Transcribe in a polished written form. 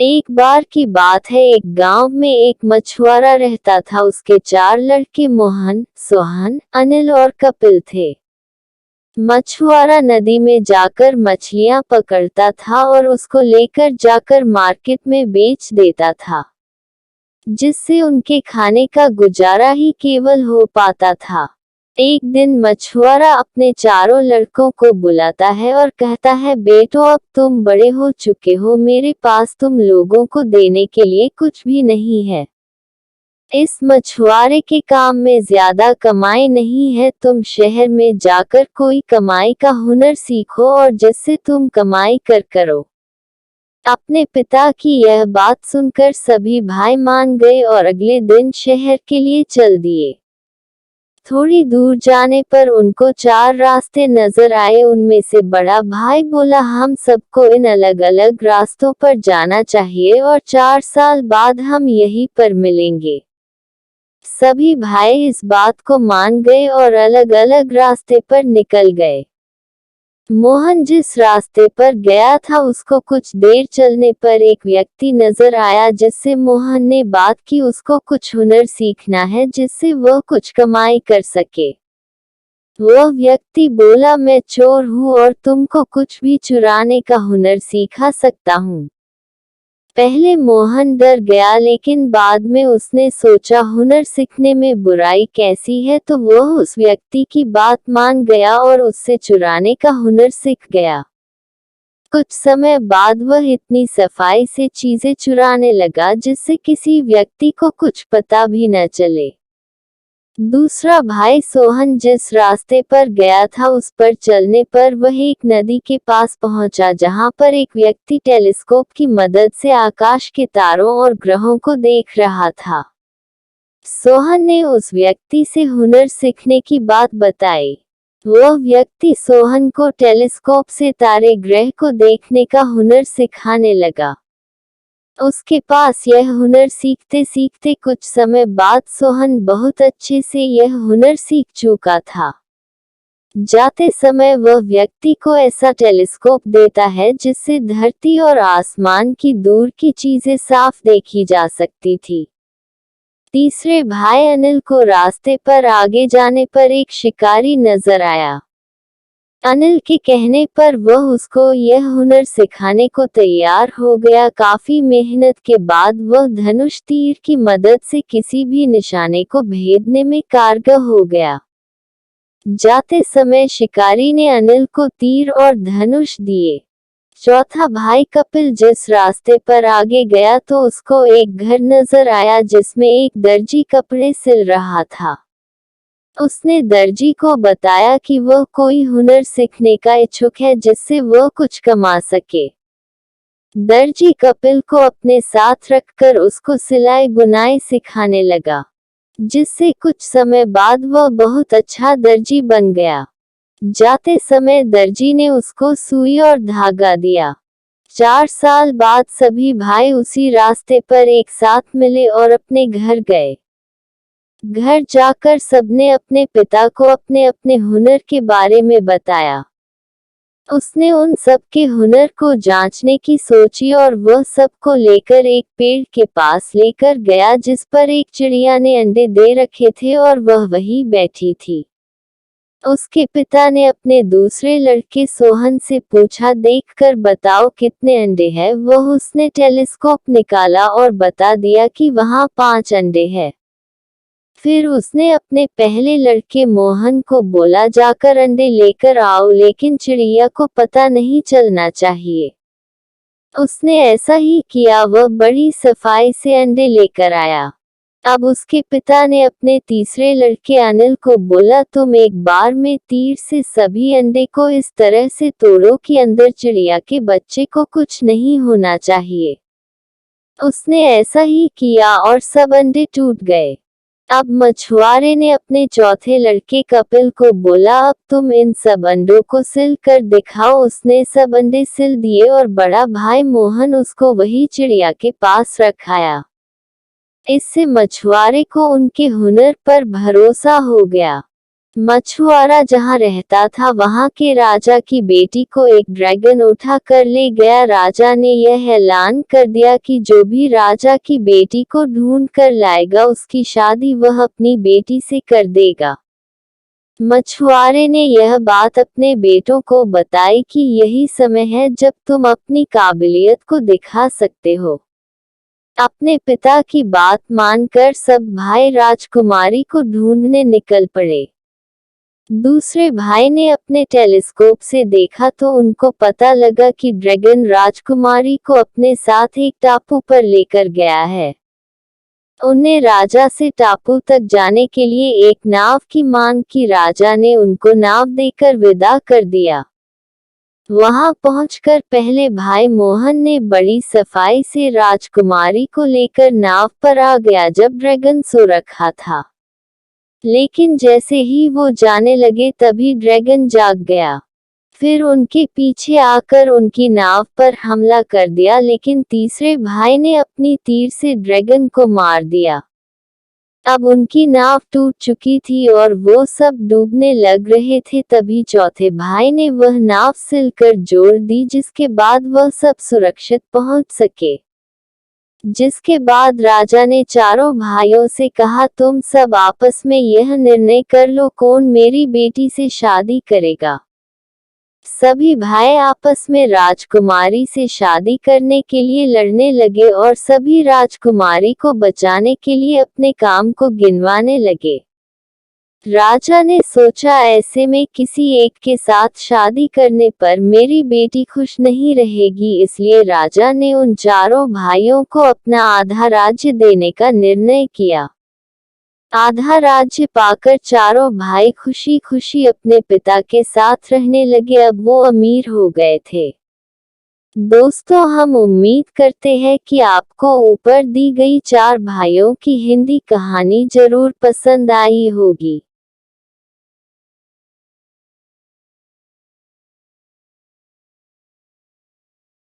एक बार की बात है, एक गांव में एक मछुआरा रहता था। उसके 4 लड़के मोहन, सोहन, अनिल और कपिल थे। मछुआरा नदी में जाकर मछलियां पकड़ता था और उसको लेकर जाकर मार्केट में बेच देता था, जिससे उनके खाने का गुजारा ही केवल हो पाता था। एक दिन मछुआरा अपने चारों लड़कों को बुलाता है और कहता है, बेटो अब तुम बड़े हो चुके हो, मेरे पास तुम लोगों को देने के लिए कुछ भी नहीं है। इस मछुआरे के काम में ज्यादा कमाई नहीं है, तुम शहर में जाकर कोई कमाई का हुनर सीखो और जिससे तुम कमाई कर करो। अपने पिता की यह बात सुनकर सभी भाई मान गए और अगले दिन शहर के लिए चल दिए। थोड़ी दूर जाने पर उनको 4 रास्ते नजर आए। उनमें से बड़ा भाई बोला, हम सबको इन अलग अलग रास्तों पर जाना चाहिए और 4 साल बाद हम यहीं पर मिलेंगे। सभी भाई इस बात को मान गए और अलग अलग रास्ते पर निकल गए। मोहन जिस रास्ते पर गया था उसको कुछ देर चलने पर एक व्यक्ति नजर आया, जिससे मोहन ने बात की उसको कुछ हुनर सीखना है जिससे वह कुछ कमाई कर सके। वह व्यक्ति बोला, मैं चोर हूँ और तुमको कुछ भी चुराने का हुनर सिखा सकता हूँ। पहले मोहन डर गया, लेकिन बाद में उसने सोचा हुनर सीखने में बुराई कैसी है, तो वह उस व्यक्ति की बात मान गया और उससे चुराने का हुनर सीख गया। कुछ समय बाद वह इतनी सफाई से चीजें चुराने लगा जिससे किसी व्यक्ति को कुछ पता भी न चले। दूसरा भाई सोहन जिस रास्ते पर गया था उस पर चलने पर वह एक नदी के पास पहुंचा, जहां पर एक व्यक्ति टेलीस्कोप की मदद से आकाश के तारों और ग्रहों को देख रहा था। सोहन ने उस व्यक्ति से हुनर सीखने की बात बताई। वह व्यक्ति सोहन को टेलीस्कोप से तारे ग्रह को देखने का हुनर सिखाने लगा। उसके पास यह हुनर सीखते सीखते कुछ समय बाद सोहन बहुत अच्छे से यह हुनर सीख चुका था। जाते समय वह व्यक्ति को ऐसा टेलीस्कोप देता है जिससे धरती और आसमान की दूर की चीजें साफ देखी जा सकती थी। तीसरे भाई अनिल को रास्ते पर आगे जाने पर एक शिकारी नजर आया। अनिल के कहने पर वह उसको यह हुनर सिखाने को तैयार हो गया। काफी मेहनत के बाद वह धनुष तीर की मदद से किसी भी निशाने को भेदने में कारगर हो गया। जाते समय शिकारी ने अनिल को तीर और धनुष दिए। चौथा भाई कपिल जिस रास्ते पर आगे गया तो उसको एक घर नजर आया जिसमें एक दर्जी कपड़े सिल रहा था। उसने दर्जी को बताया कि वह कोई हुनर सीखने का इच्छुक है जिससे वह कुछ कमा सके। दर्जी कपिल को अपने साथ रखकर उसको सिलाई बुनाई सिखाने लगा, जिससे कुछ समय बाद वह बहुत अच्छा दर्जी बन गया। जाते समय दर्जी ने उसको सुई और धागा दिया। 4 साल बाद सभी भाई उसी रास्ते पर एक साथ मिले और अपने घर गए। घर जाकर सबने अपने पिता को अपने अपने हुनर के बारे में बताया। उसने उन सब के हुनर को जांचने की सोची और वह सबको लेकर एक पेड़ के पास लेकर गया जिस पर एक चिड़िया ने अंडे दे रखे थे और वह वहीं बैठी थी। उसके पिता ने अपने दूसरे लड़के सोहन से पूछा, देखकर बताओ कितने अंडे हैं। वह उसने टेलीस्कोप निकाला और बता दिया कि वहां 5 अंडे हैं। फिर उसने अपने पहले लड़के मोहन को बोला, जाकर अंडे लेकर आओ, लेकिन चिड़िया को पता नहीं चलना चाहिए। उसने ऐसा ही किया, वह बड़ी सफाई से अंडे लेकर आया। अब उसके पिता ने अपने तीसरे लड़के अनिल को बोला, तुम एक बार में तीर से सभी अंडे को इस तरह से तोड़ो कि अंदर चिड़िया के बच्चे को कुछ नहीं होना चाहिए। उसने ऐसा ही किया और सब अंडे टूट गए। अब मछुआरे ने अपने चौथे लड़के कपिल को बोला, अब तुम इन सब अंडों को सिल कर दिखाओ। उसने सब अंडे सिल दिए और बड़ा भाई मोहन उसको वही चिड़िया के पास रखाया। इससे मछुआरे को उनके हुनर पर भरोसा हो गया। मछुआरा जहाँ रहता था वहाँ के राजा की बेटी को एक ड्रैगन उठा कर ले गया। राजा ने यह ऐलान कर दिया कि जो भी राजा की बेटी को ढूंढ कर लाएगा उसकी शादी वह अपनी बेटी से कर देगा। मछुआरे ने यह बात अपने बेटों को बताई कि यही समय है जब तुम अपनी काबिलियत को दिखा सकते हो। अपने पिता की बात मानकर सब भाई राजकुमारी को ढूंढने निकल पड़े। दूसरे भाई ने अपने टेलीस्कोप से देखा तो उनको पता लगा कि ड्रैगन राजकुमारी को अपने साथ एक टापू पर लेकर गया है। उन्हें राजा से टापू तक जाने के लिए एक नाव की मांग की। राजा ने उनको नाव देकर विदा कर दिया। वहां पहुंचकर पहले भाई मोहन ने बड़ी सफाई से राजकुमारी को लेकर नाव पर आ गया जब ड्रैगन सो रखा था। लेकिन जैसे ही वो जाने लगे तभी ड्रैगन जाग गया। फिर उनके पीछे आकर उनकी नाव पर हमला कर दिया, लेकिन तीसरे भाई ने अपनी तीर से ड्रैगन को मार दिया। अब उनकी नाव टूट चुकी थी और वो सब डूबने लग रहे थे। तभी चौथे भाई ने वह नाव सिलकर जोड़ दी, जिसके बाद वह सब सुरक्षित पहुंच सके। जिसके बाद राजा ने चारों भाइयों से कहा, तुम सब आपस में यह निर्णय कर लो कौन मेरी बेटी से शादी करेगा। सभी भाई आपस में राजकुमारी से शादी करने के लिए लड़ने लगे और सभी राजकुमारी को बचाने के लिए अपने काम को गिनवाने लगे। राजा ने सोचा ऐसे में किसी एक के साथ शादी करने पर मेरी बेटी खुश नहीं रहेगी, इसलिए राजा ने उन चारों भाइयों को अपना आधा राज्य देने का निर्णय किया। आधा राज्य पाकर चारों भाई खुशी खुशी अपने पिता के साथ रहने लगे। अब वो अमीर हो गए थे। दोस्तों, हम उम्मीद करते हैं कि आपको ऊपर दी गई चार भाइयों की हिंदी कहानी जरूर पसंद आई होगी।